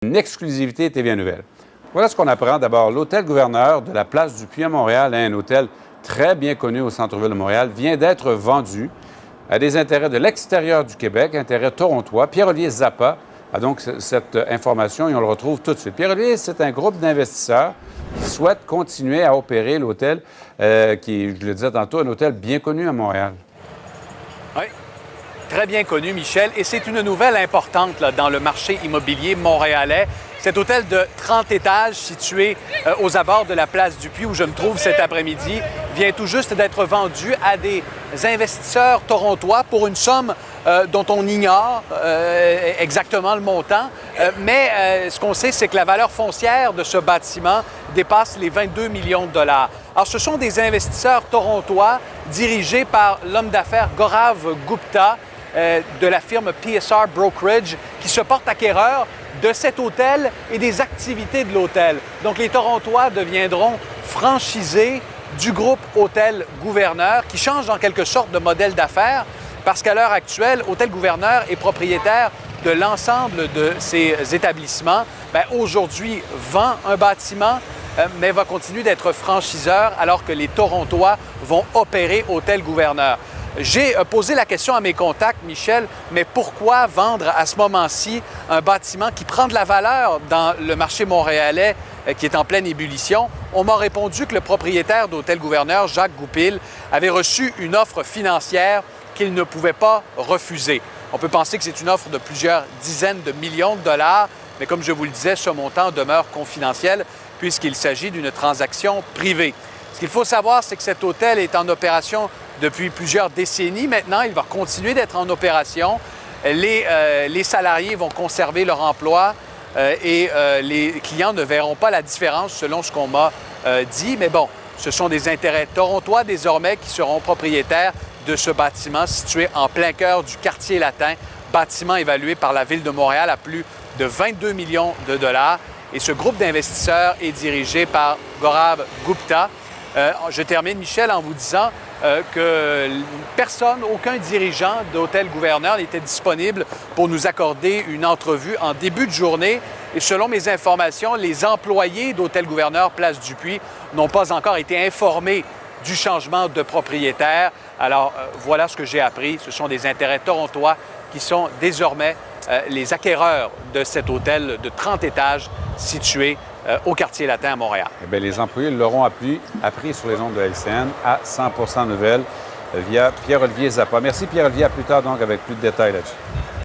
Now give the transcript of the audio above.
Une exclusivité TVA Nouvelle. Voilà ce qu'on apprend. D'abord, l'hôtel Gouverneur de la place du Puy à Montréal, un hôtel très bien connu au centre-ville de Montréal, vient d'être vendu à des intérêts de l'extérieur du Québec, intérêts torontois. Pierre-Olivier Zappa a donc cette information et on le retrouve tout de suite. Pierre-Olivier, c'est un groupe d'investisseurs qui souhaitent continuer à opérer l'hôtel qui, je le disais tantôt, un hôtel bien connu à Montréal. Oui, très bien connu, Michel. Et c'est une nouvelle importante là, dans le marché immobilier montréalais. Cet hôtel de 30 étages situé aux abords de la place du Puy, où je me trouve cet après-midi, vient tout juste d'être vendu à des investisseurs torontois pour une somme dont on ignore exactement le montant. Mais ce qu'on sait, c'est que la valeur foncière de ce bâtiment dépasse les 22 millions de dollars. Alors, ce sont des investisseurs torontois dirigés par l'homme d'affaires Gaurav Gupta de la firme PSR Brokerage qui se porte acquéreur de cet hôtel et des activités de l'hôtel. Donc, les Torontois deviendront franchisés du groupe Hôtel Gouverneur qui change en quelque sorte de modèle d'affaires parce qu'à l'heure actuelle, Hôtel Gouverneur est propriétaire de l'ensemble de ses établissements. Aujourd'hui, vend un bâtiment, mais va continuer d'être franchiseur alors que les Torontois vont opérer Hôtel Gouverneur. J'ai posé la question à mes contacts, Michel, mais pourquoi vendre à ce moment-ci un bâtiment qui prend de la valeur dans le marché montréalais qui est en pleine ébullition? On m'a répondu que le propriétaire d'Hôtel Gouverneur, Jacques Goupil, avait reçu une offre financière qu'il ne pouvait pas refuser. On peut penser que c'est une offre de plusieurs dizaines de millions de dollars, mais comme je vous le disais, ce montant demeure confidentiel puisqu'il s'agit d'une transaction privée. Ce qu'il faut savoir, c'est que cet hôtel est en opération depuis plusieurs décennies. Maintenant, il va continuer d'être en opération. Les salariés vont conserver leur emploi et les clients ne verront pas la différence selon ce qu'on m'a dit. Mais bon, ce sont des intérêts torontois désormais qui seront propriétaires de ce bâtiment situé en plein cœur du quartier latin, bâtiment évalué par la Ville de Montréal à plus de 22 millions de dollars. Et ce groupe d'investisseurs est dirigé par Gaurav Gupta. Je termine, Michel, en vous disant que personne, aucun dirigeant d'Hôtel Gouverneur n'était disponible pour nous accorder une entrevue en début de journée. Et selon mes informations, les employés d'Hôtel Gouverneur Place du Puy n'ont pas encore été informés du changement de propriétaire. Alors, voilà ce que j'ai appris. Ce sont des intérêts torontois qui sont désormais les acquéreurs de cet hôtel de 30 étages situé au quartier latin à Montréal. Eh bien, les employés l'auront appris sur les ondes de LCN à 100 nouvelles via Pierre-Olivier Zappa. Merci Pierre-Olivier. À plus tard donc avec plus de détails là-dessus.